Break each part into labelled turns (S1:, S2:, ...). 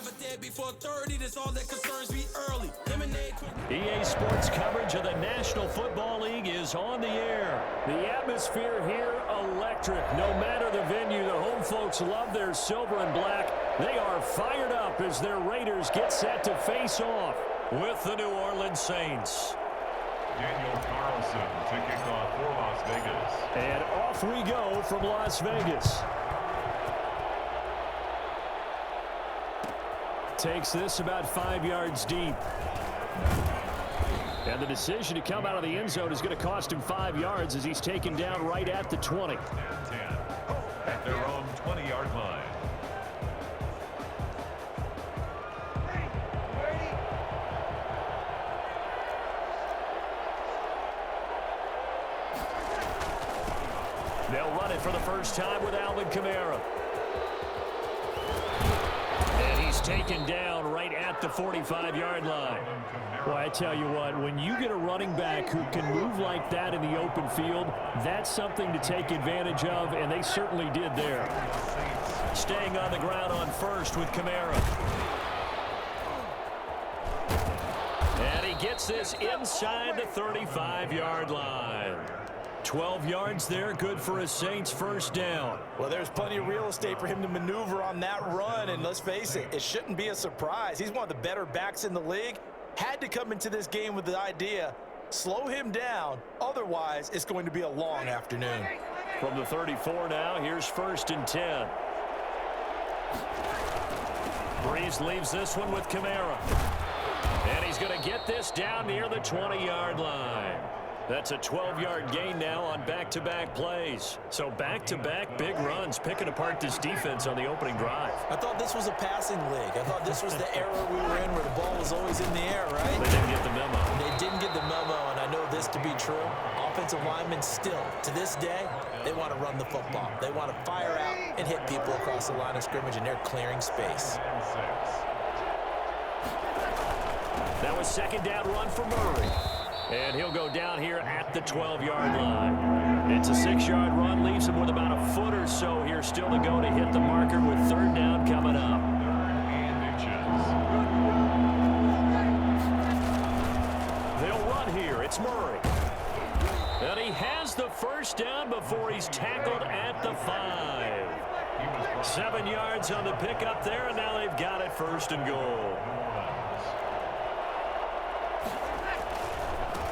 S1: have a day before 30. That's all that concerns me early.
S2: EA Sports coverage of the National Football League is on the air. The atmosphere here, electric. No matter the venue, the home folks love their silver and black. They are fired up as their Raiders get set to face off with the New Orleans Saints.
S3: Daniel Carlson to kick off for Las Vegas.
S2: And off we go from Las Vegas. Takes this about 5 yards deep. And the decision to come out of the end zone is going to cost him 5 yards as he's taken down right at the 20.
S3: 10 at their own 20-yard line.
S2: They'll run it for the first time with Alvin Kamara. And he's taken down right at the 45-yard line. Well, I tell you what, when you get a running back who can move like that in the open field, that's something to take advantage of, and they certainly did there. Staying on the ground on first with Kamara. And he gets this inside the 35-yard line. 12 yards there, good for a Saints first down.
S4: Well, there's plenty of real estate for him to maneuver on that run, and let's face it, it shouldn't be a surprise. He's one of the better backs in the league. Had to come into this game with the idea, slow him down, otherwise it's going to be a long afternoon.
S2: From the 34 now, here's 1st and 10. Breeze leaves this one with Kamara. And he's going to get this down near the 20-yard line. That's a 12-yard gain now on back-to-back plays. So back-to-back big runs, picking apart this defense on the opening drive.
S4: I thought this was a passing league. I thought this was the era we were in where the ball was always in the air, right?
S2: They didn't get the memo.
S4: They didn't get the memo, and I know this to be true. Offensive linemen still, to this day, they want to run the football. They want to fire out and hit people across the line of scrimmage, and they're clearing space.
S2: That was second down run for Murray. And he'll go down here at the 12-yard line. It's a 6-yard run, leaves him with about a foot or so here still to go to hit the marker with third down coming up. They'll run here. It's Murray. And he has the first down before he's tackled at the 5. 7 yards on the pickup there, and now they've got it 1st and goal.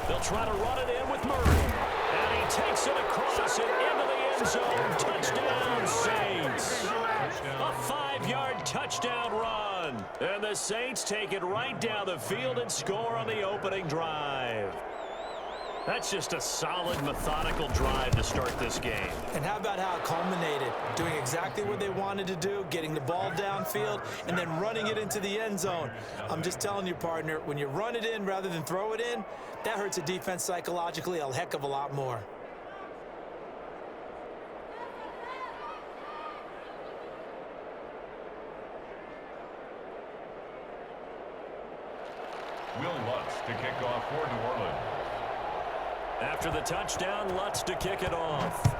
S2: They'll try to run it in with Murray. And he takes it across and into the end zone. Touchdown, Saints. A 5-yard touchdown run. And the Saints take it right down the field and score on the opening drive. That's just a solid, methodical drive to start this game.
S4: And how about how it culminated? Doing exactly what they wanted to do, getting the ball downfield, and then running it into the end zone. I'm just telling you, partner, when you run it in rather than throw it in, that hurts a defense psychologically a heck of a lot more.
S3: Will Lutz to kick off for New Orleans.
S2: After the touchdown, Lutz to kick it off.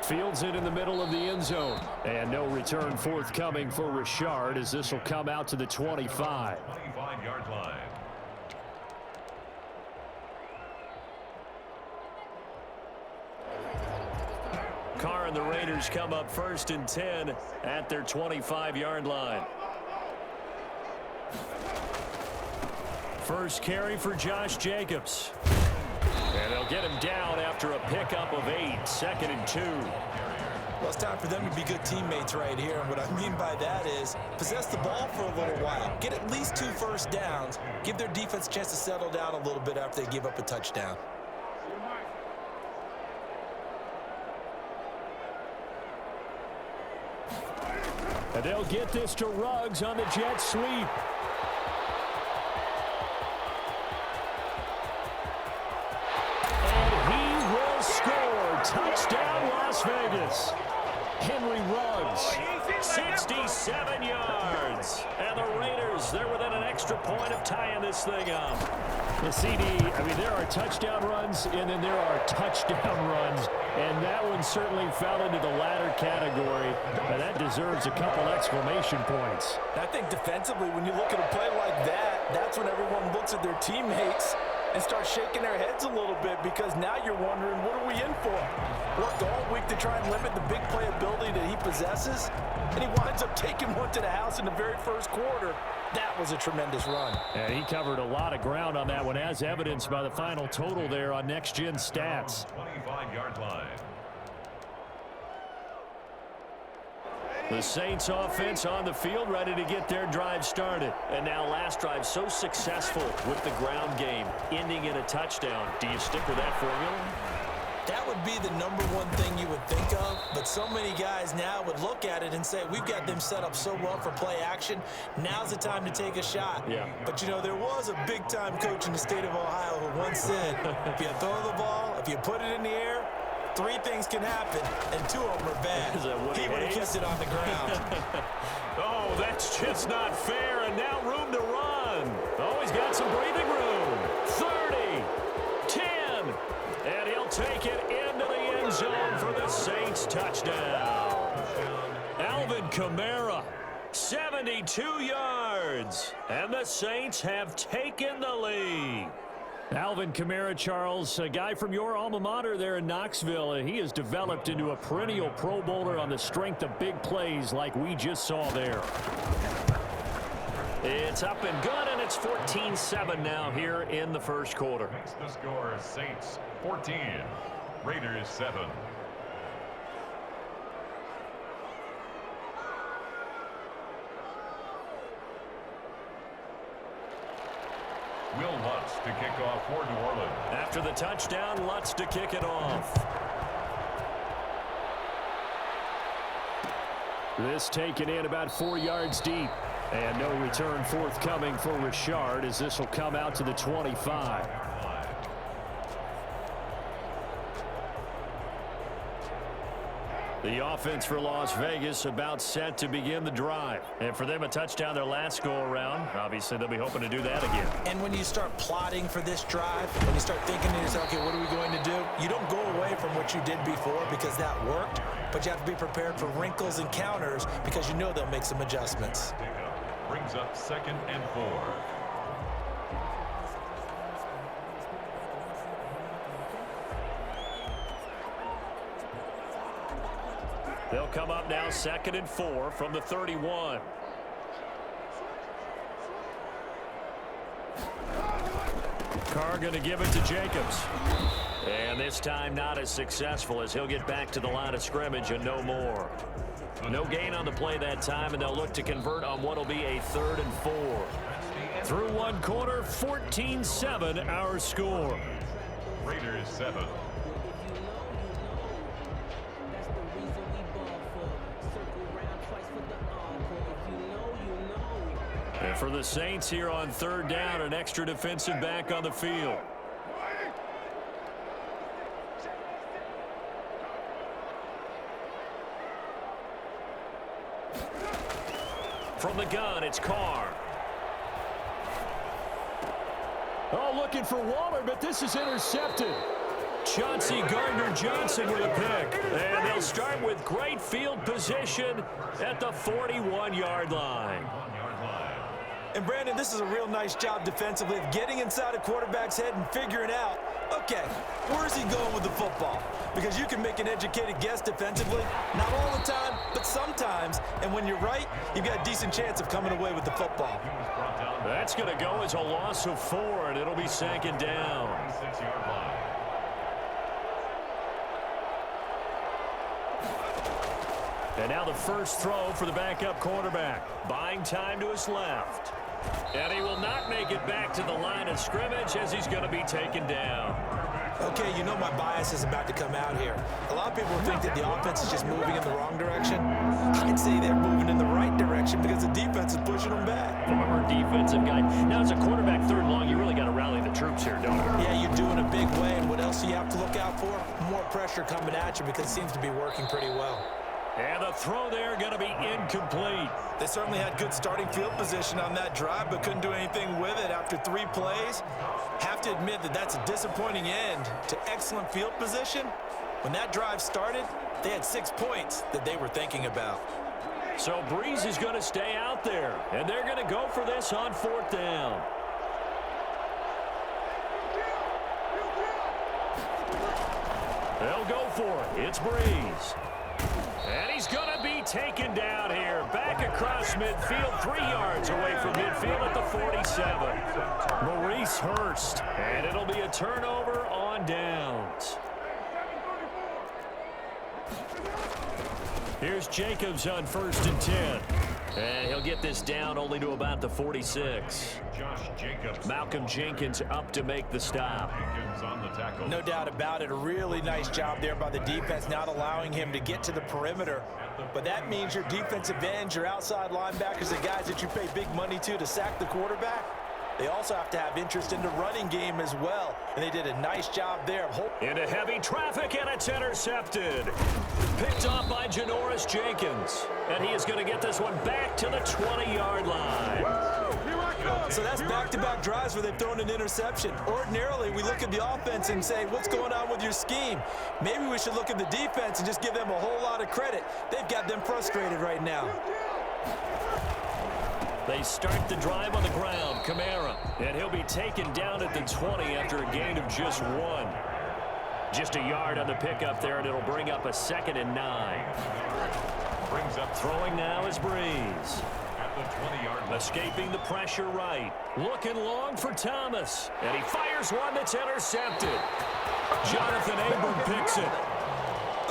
S2: Fields it in the middle of the end zone. And no return forthcoming for Richard as this will come out to the 25.
S3: 25-yard line.
S2: Carr and the Raiders come up 1st and 10 at their 25-yard line. First carry for Josh Jacobs. And they'll get him down after a pickup of 8, 2nd and 2.
S4: Well, it's time for them to be good teammates right here. And what I mean by that is possess the ball for a little while. Get at least 2 first downs. Give their defense a chance to settle down a little bit after they give up a touchdown.
S2: And they'll get this to Ruggs on the jet sweep. Touchdown, Las Vegas. Henry runs. 67 yards. And the Raiders, they're within an extra point of tying this thing up.
S5: The CD, I mean, there are touchdown runs, and then there are touchdown runs. And that one certainly fell into the latter category. And that deserves a couple exclamation points.
S4: I think defensively, when you look at a play like that, that's when everyone looks at their teammates and start shaking their heads a little bit, because now you're wondering, what are we in for? Worked all week to try and limit the big play ability that he possesses, and he winds up taking one to the house in the very first quarter. That was a tremendous run.
S5: And he covered a lot of ground on that one, as evidenced by the final total there on Next Gen Stats.
S3: 25-yard line.
S2: The Saints offense on the field, ready to get their drive started. And now last drive so successful with the ground game, ending in a touchdown. Do you stick with that formula?
S4: That would be the number one thing you would think of, but so many guys now would look at it and say, we've got them set up so well for play action, now's the time to take a shot.
S2: Yeah.
S4: But, you know, there was a big-time coach in the state of Ohio who once said, if you throw the ball, if you put it in the air, 3 things can happen, and 2 of them are bad. He would have kept it on the ground.
S2: Oh, that's just not fair, and now room to run. Oh, he's got some breathing room. 30, 10, and he'll take it into the end zone for the Saints touchdown. Alvin Kamara, 72 yards, and the Saints have taken the lead.
S5: Alvin Kamara, Charles, a guy from your alma mater there in Knoxville. He has developed into a perennial Pro Bowler on the strength of big plays like we just saw there.
S2: It's up and good, and it's 14-7 now here in the first quarter.
S3: Makes the score Saints 14, Raiders 7. Will Lutz to kick off for New Orleans.
S2: After the touchdown, Lutz to kick it off.
S5: This taken in about 4 yards deep. And no return forthcoming for Richard, as this will come out to the 25.
S2: The offense for Las Vegas about set to begin the drive. And for them, a touchdown their last go-around. Obviously, they'll be hoping to do that again.
S4: And when you start plotting for this drive, when you start thinking to yourself, okay, what are we going to do? You don't go away from what you did before because that worked, but you have to be prepared for wrinkles and counters because you know they'll make some adjustments.
S3: Brings up 2nd and 4.
S2: They'll come up now 2nd and 4 from the 31.
S5: Carr going to give it to Jacobs.
S2: And this time not as successful, as he'll get back to the line of scrimmage and no more. No gain on the play that time, and they'll look to convert on what will be a 3rd and 4.
S5: Through one quarter, 14-7 our score.
S3: Raiders 7.
S2: And for the Saints here on 3rd down, an extra defensive back on the field. From the gun, it's Carr.
S5: Oh, looking for Waller, but this is intercepted.
S2: Chauncey Gardner-Johnson with a pick. And they'll start with great field position at the 41-yard line.
S4: And, Brandon, this is a real nice job defensively of getting inside a quarterback's head and figuring out, okay, where's he going with the football? Because you can make an educated guess defensively, not all the time, but sometimes. And when you're right, you've got a decent chance of coming away with the football.
S2: That's going to go as a loss of 4, and it'll be 2nd down.
S3: 6-yard line.
S2: And now the first throw for the backup quarterback. Buying time to his left. And he will not make it back to the line of scrimmage as he's going to be taken down.
S4: Okay, you know my bias is about to come out here. A lot of people think that the offense is just moving in the wrong direction. I'd say they're moving in the right direction because the defense is pushing them back.
S2: Former defensive guy. Now, as a quarterback 3rd long, you really got to rally the troops here, don't you?
S4: Yeah, you do in a big way. And what else do you have to look out for? More pressure coming at you because it seems to be working pretty well.
S2: And the throw there going to be incomplete.
S4: They certainly had good starting field position on that drive, but couldn't do anything with it after 3 plays. Have to admit that that's a disappointing end to excellent field position. When that drive started, they had 6 points that they were thinking about.
S2: So Breeze is going to stay out there, and they're going to go for this on 4th down. They'll go for it. It's Breeze. And he's going to be taken down here. Back across midfield, 3 yards away from midfield at the 47. Maurice Hurst. And it'll be a turnover on downs. Here's Jacobs on 1st and 10. And he'll get this down only to about the 46.
S3: Josh Jacobs.
S2: Malcolm Jenkins up to make the stop.
S3: Jenkins on the tackle.
S4: No doubt about it. A really nice job there by the defense, not allowing him to get to the perimeter. But that means your defensive ends, your outside linebackers, the guys that you pay big money to sack the quarterback, they also have to have interest in the running game as well. And they did a nice job there.
S2: Into heavy traffic, and it's intercepted. Picked off by Janoris Jenkins. And he is going to get this one back to the 20-yard line.
S4: So that's back-to-back drives where they've thrown an interception. Ordinarily, we look at the offense and say, what's going on with your scheme? Maybe we should look at the defense and just give them a whole lot of credit. They've got them frustrated right now.
S2: They start the drive on the ground. Kamara. And he'll be taken down at the 20 after a gain of just 1. Just a yard on the pickup there, and it'll bring up a 2nd and 9.
S3: Brings up
S2: Throwing now is Breeze.
S3: at the 20-yard line.
S2: Escaping the pressure right. Looking long for Thomas. And he fires one that's intercepted. Jonathan Abram picks it.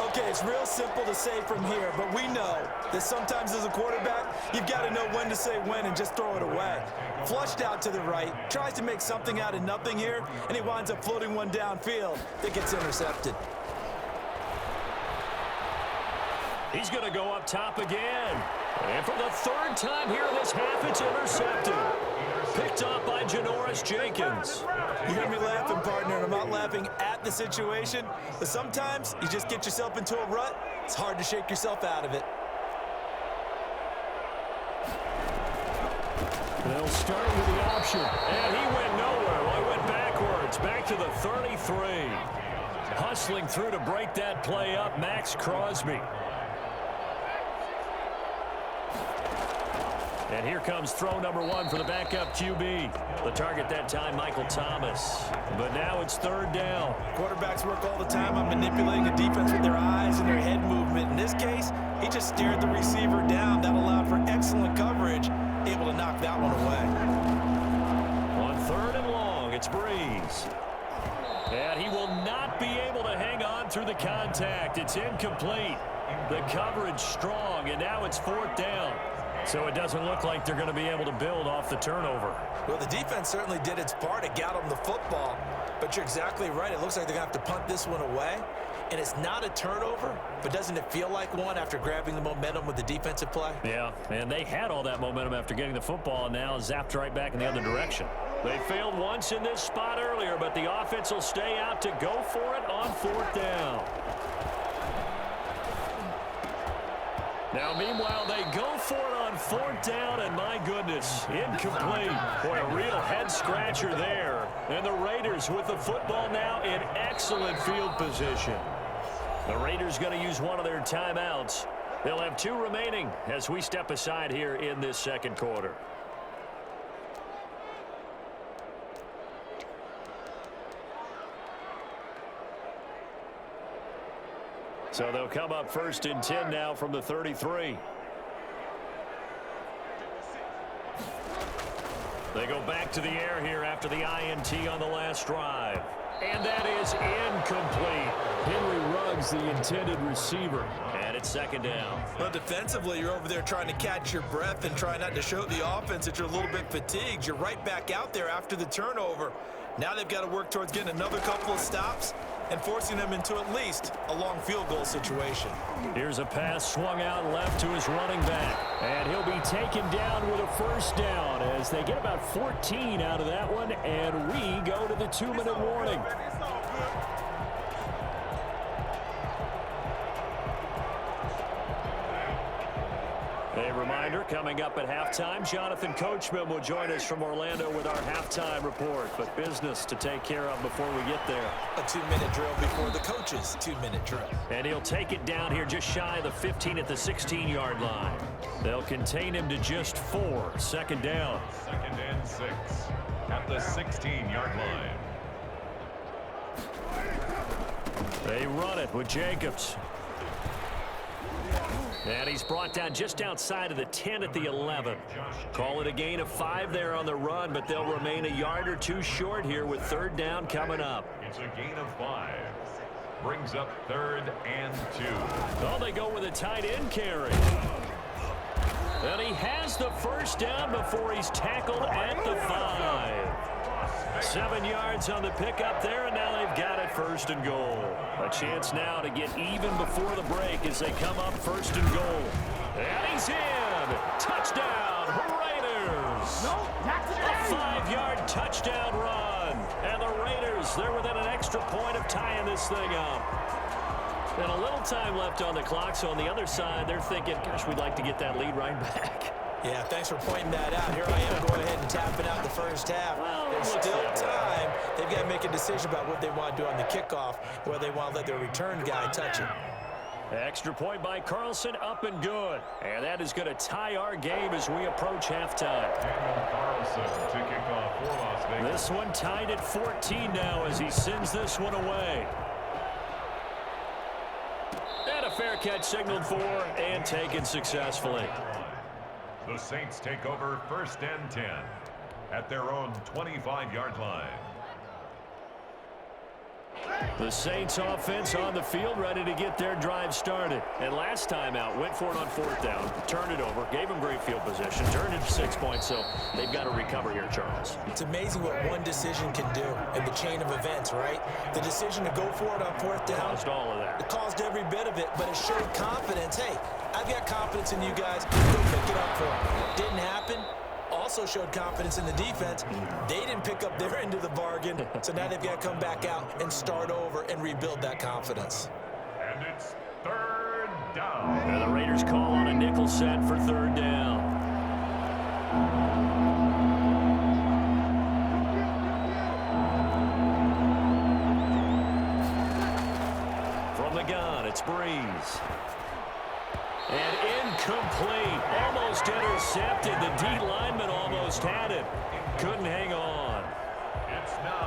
S4: Okay, it's real simple to say from here, but we know that sometimes as a quarterback, you've got to know when to say when and just throw it away. Flushed out to the right, tries to make something out of nothing here, and he winds up floating one downfield that gets intercepted.
S2: He's going to go up top again. And for the 3rd time here in this half, it's intercepted. Picked off by Janoris Jenkins.
S4: You hear me laughing, partner, and I'm not laughing at the situation, but sometimes you just get yourself into a rut. It's hard to shake yourself out of it.
S5: They'll start with the option.
S2: And he went nowhere. Well, he went backwards, back to the 33. Hustling through to break that play up, Max Crosby. And here comes throw number 1 for the backup QB. The target that time, Michael Thomas. But now it's 3rd down.
S4: Quarterbacks work all the time on manipulating a defense with their eyes and their head movement. In this case, he just stared the receiver down. That allowed for excellent coverage, able to knock that one away.
S2: On 3rd and long, it's Breeze. And he will not be able to hang on through the contact. It's incomplete. The coverage strong, and now it's 4th down. So it doesn't look like they're going to be able to build off the turnover.
S4: Well, the defense certainly did its part. It got them the football. But you're exactly right. It looks like they're going to have to punt this one away. And it's not a turnover, but doesn't it feel like one after grabbing the momentum with the defensive play?
S2: Yeah, and they had all that momentum after getting the football, and now zapped right back in the other direction. They failed once in this spot earlier, but the offense will stay out to go for it on 4th down. Now, meanwhile, they go for it on 4th down, and my goodness, incomplete. Boy, a real head-scratcher there. And the Raiders with the football now in excellent field position. The Raiders going to use one of their timeouts. They'll have 2 remaining as we step aside here in this 2nd quarter. So they'll come up 1st and 10 now from the 33. They go back to the air here after the INT on the last drive. And that is incomplete.
S5: Henry Ruggs, the intended receiver.
S2: And it's 2nd down.
S4: Well, defensively, you're over there trying to catch your breath and try not to show the offense that you're a little bit fatigued. You're right back out there after the turnover. Now they've got to work towards getting another couple of stops and forcing them into at least a long field goal situation.
S2: Here's a pass swung out left to his running back.
S5: And he'll be taken down with a 1st down as they get about 14 out of that one, and we go to the 2-minute warning.
S2: A reminder, coming up at halftime, Jonathan Coachman will join us from Orlando with our halftime report. But business to take care of before we get there.
S4: A 2-minute drill before the coach's 2-minute drill.
S2: And he'll take it down here just shy of the 15 at the 16-yard line. They'll contain him to just 4. Second down.
S3: 2nd and 6 at the 16-yard line.
S2: They run it with Jacobs. And he's brought down just outside of the 10 at the 11. Call it a gain of 5 there on the run, but they'll remain a yard or 2 short here with 3rd down coming up.
S3: It's a gain of 5. Brings up 3rd and 2.
S2: Oh, they go with a tight end carry. And he has the 1st down before he's tackled at the 5. 7 yards on the pickup there, and now they've got it 1st and goal. A chance now to get even before the break as they come up 1st and goal. And he's in. Touchdown, Raiders. A 5-yard touchdown run. And the Raiders, they're within an extra point of tying this thing up. And a little time left on the clock, so on the other side, they're thinking, gosh, we'd like to get that lead right back.
S4: Yeah, thanks for pointing that out. Here I am going ahead and tapping out the first half. There's still time. They've got to make a decision about what they want to do on the kickoff, whether they want to let their return guy touch it.
S2: Extra point by Carlson, up and good. And that is going to tie our game as we approach halftime.
S3: Daniel Carlson to kick off for Las Vegas.
S2: This one tied at 14 now as he sends this one away. And a fair catch signaled for and taken successfully.
S3: The Saints take over 1st and 10 at their own 25-yard line.
S2: The Saints offense on the field, ready to get their drive started. And last time out, went for it on 4th down, turned it over, gave them great field position, turned it to 6 points, so they've got to recover here, Charles.
S4: It's amazing what one decision can do in the chain of events, right? The decision to go for it on 4th down.
S2: Caused all of that.
S4: It caused every bit of it, but it showed confidence. Hey, I've got confidence in you guys. Go pick it up for them. Didn't happen. Also showed confidence in the defense. They didn't pick up their end of the bargain, so now they've got to come back out and start over and rebuild that confidence.
S3: And it's 3rd down.
S2: And the Raiders call on a nickel set for 3rd down. From the gun, it's Breeze. And incomplete. Almost intercepted. The D lineman almost had it. Couldn't hang on.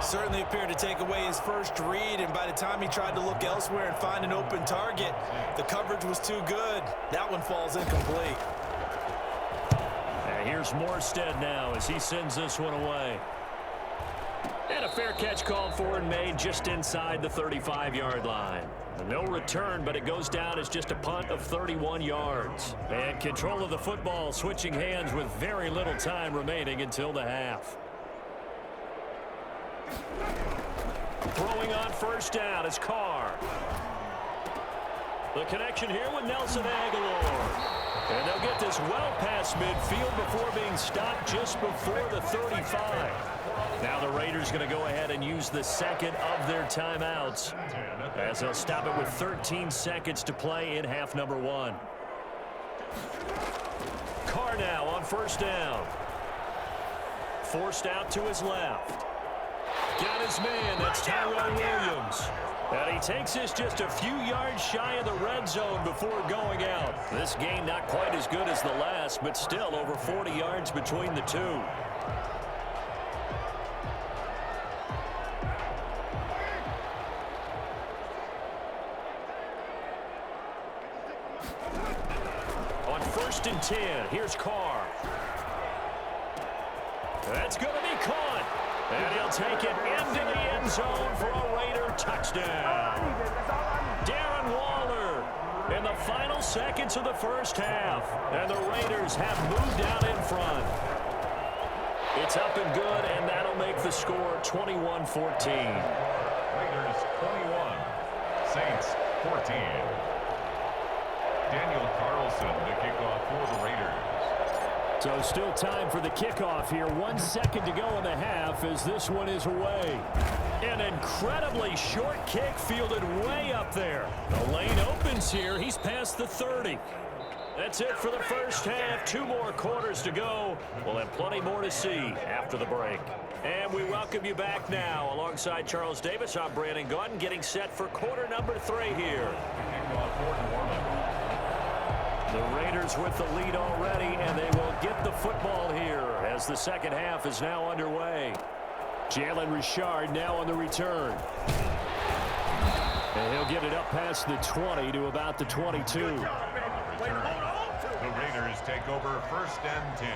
S4: Certainly appeared to take away his first read, and by the time he tried to look elsewhere and find an open target, the coverage was too good. That one falls incomplete.
S2: And here's Morstead now as he sends this one away. And a fair catch called for and made just inside the 35-yard line. No return, but it goes down as just a punt of 31 yards. And control of the football switching hands with very little time remaining until the half. Throwing on 1st down is Carr. The connection here with Nelson Aguilar. And they'll get this well past midfield before being stopped just before the 35. Now the Raiders going to go ahead and use the 2nd of their timeouts as they'll stop it with 13 seconds to play in half number 1. Carr now on 1st down. Forced out to his left. Got his man, that's Tyrell Williams. And he takes this just a few yards shy of the red zone before going out. This game not quite as good as the last, but still over 40 yards between the two. On 1st and 10, here's Carr. That's going to be caught. And he'll take it into the end zone for a Raider touchdown. Darren Waller in the final seconds of the 1st half. And the Raiders have moved out in front. It's up and good, and that'll make the score 21-14.
S3: Raiders 21, Saints 14. Daniel Carlson to kick off for the Raiders.
S5: So still time for the kickoff here. 1 second to go in the half as this one is away.
S2: An incredibly short kick fielded way up there. The lane opens here. He's past the 30. That's it for the first half. 2 more quarters to go. We'll have plenty more to see after the break. And we welcome you back now. Alongside Charles Davis, I'm Brandon Gaudin, getting set for quarter number 3 here. The Raiders with the lead already, and they will get the football here as the second half is now underway. Jalen Richard now on the return. And he'll get it up past the 20 to about the 22.
S3: The Raiders take over first and 10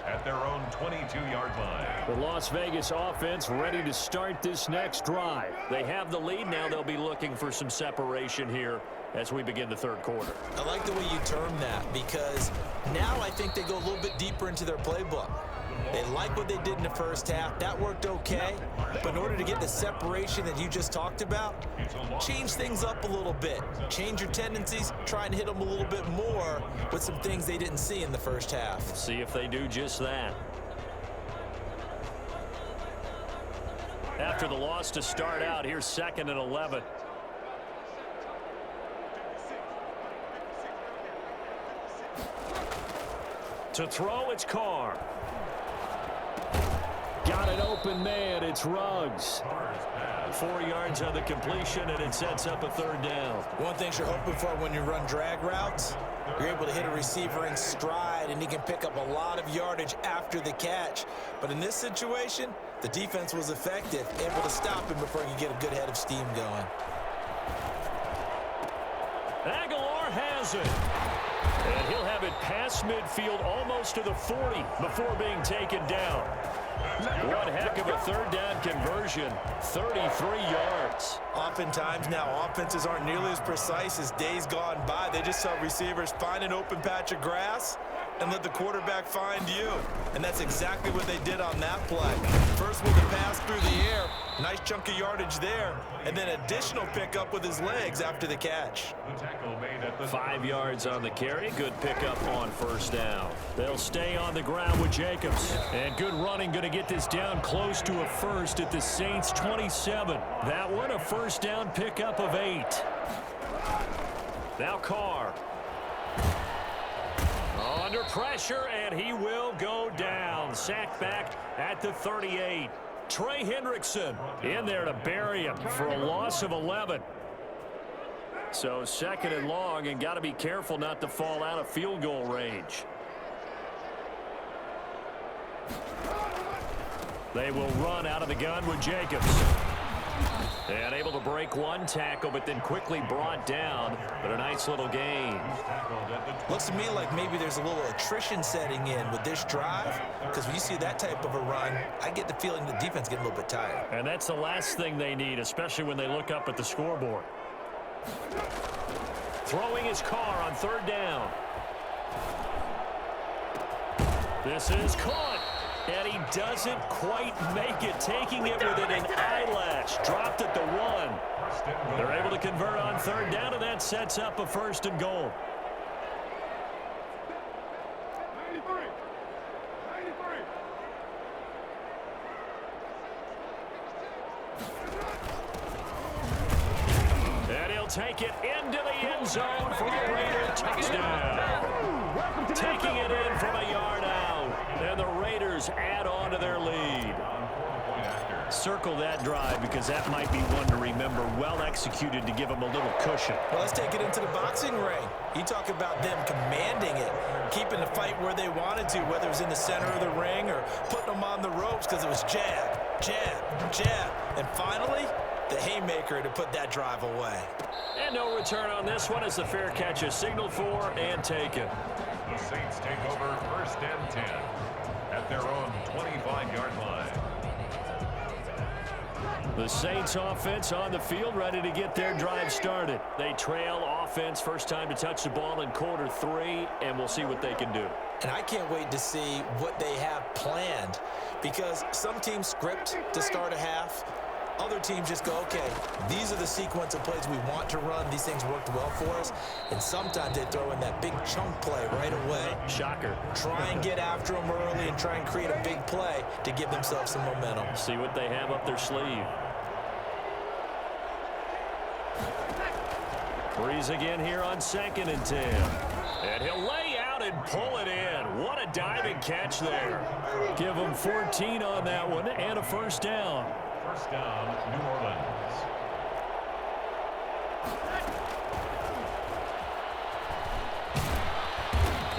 S3: at their own 22-yard line.
S2: The Las Vegas offense ready to start this next drive. They have the lead. Now they'll be looking for some separation here as we begin the third quarter.
S4: I like the way you term that, because now I think they go a little bit deeper into their playbook. They like what they did in the first half. That worked okay. But in order to get the separation that you just talked about, change things up a little bit. Change your tendencies, try and hit them a little bit more with some things they didn't see in the first half.
S2: See if they do just that. After the loss to start out, here's 2nd and 11. To throw, it's Carr.
S5: Got an open man. It's Ruggs.
S2: 4 yards on the completion, and it sets up a 3rd down.
S4: One thing you're hoping for when you run drag routes, you're able to hit a receiver in stride, and he can pick up a lot of yardage after the catch. But in this situation, the defense was effective, able to stop him before he could get a good head of steam going.
S2: Aguilar has it. And he'll have it past midfield almost to the 40 before being taken down. One heck of a 3rd down conversion, 33 yards.
S4: Oftentimes now, offenses aren't nearly as precise as days gone by. They just saw receivers find an open patch of grass and let the quarterback find you. And that's exactly what they did on that play. First with the pass through the air, nice chunk of yardage there, and then additional pickup with his legs after the catch.
S2: 5 yards on the carry. Good pickup on 1st down. They'll stay on the ground with Jacobs. And good running, going to get this down close to a first at the Saints 27. That one a 1st down pickup of 8. Now Carr. Under pressure, and he will go down. Sacked back at the 38. Trey Hendrickson in there to bury him for a loss of 11. So 2nd and long, and got to be careful not to fall out of field goal range. They will run out of the gun with Jacobs. And able to break one tackle, but then quickly brought down. But a nice little gain.
S4: Looks to me like maybe there's a little attrition setting in with this drive, because when you see that type of a run, I get the feeling the defense getting a little bit tired.
S2: And that's the last thing they need, especially when they look up at the scoreboard. Throwing his Carr on 3rd down. This is caught. And he doesn't quite make it, taking it within an eyelash. Dropped at the 1. They're able to convert on 3rd down, and that sets up a 1st and goal. And he'll take it into the end zone for the Raider touchdown. Taking it in from a yard out. And the Raiders add on to their lead. Circle that drive, because that might be one to remember. Well executed to give them a little cushion.
S4: Well, let's take it into the boxing ring. You talk about them commanding it, keeping the fight where they wanted to, whether it was in the center of the ring or putting them on the ropes, because it was jab, jab, jab. And finally, the haymaker to put that drive away.
S2: And no return on this one as the fair catch is signaled for and taken.
S3: The Saints take over 1st and 10 at their own 25-yard line.
S2: The Saints offense on the field, ready to get their drive started. They trail offense, first time to touch the ball in quarter 3, and we'll see what they can do.
S4: And I can't wait to see what they have planned, because some teams script to start a half. Other teams just go, okay, these are the sequence of plays we want to run. These things worked well for us. And sometimes they throw in that big chunk play right away.
S2: Shocker.
S4: Try and get after them early and try and create a big play to give themselves some momentum.
S2: See what they have up their sleeve. Breeze again here on 2nd and 10. And And he'll lay out and pull it in. What a diving catch there.
S5: Give him 14 on that one and a first down.
S3: First down, New Orleans.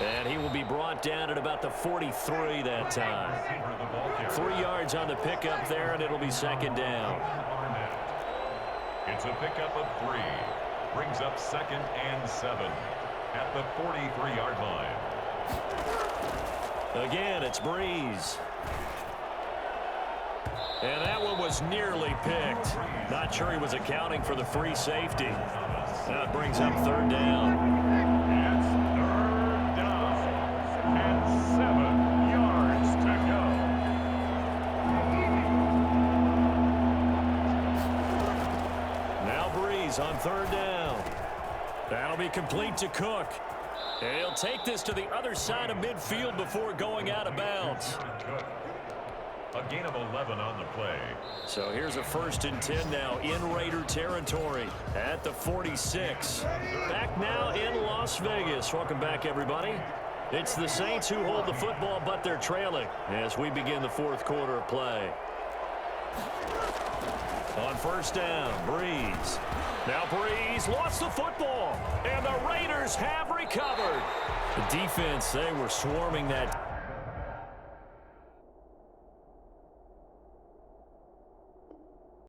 S2: And he will be brought down at about the 43 that time. 3 yards on the pickup there, and it'll be second down.
S3: It's a pickup of 3. Brings up 2nd and 7 at the 43-yard line.
S2: Again, it's Breeze. And that one was nearly picked. Not sure he was accounting for the free safety. Now it brings up 3rd down.
S3: It's 3rd down and 7 yards to go.
S2: Now Breeze on 3rd down. That'll be complete to Cook. And he'll take this to the other side of midfield before going out of bounds.
S3: A gain of 11 on the play.
S2: So here's a 1st and 10 now in Raider territory at the 46. Back now in Las Vegas. Welcome back, everybody. It's the Saints who hold the football, but they're trailing as we begin the 4th quarter of play. On 1st down, Breeze. Now Breeze lost the football, and the Raiders have recovered.
S5: The defense, they were swarming that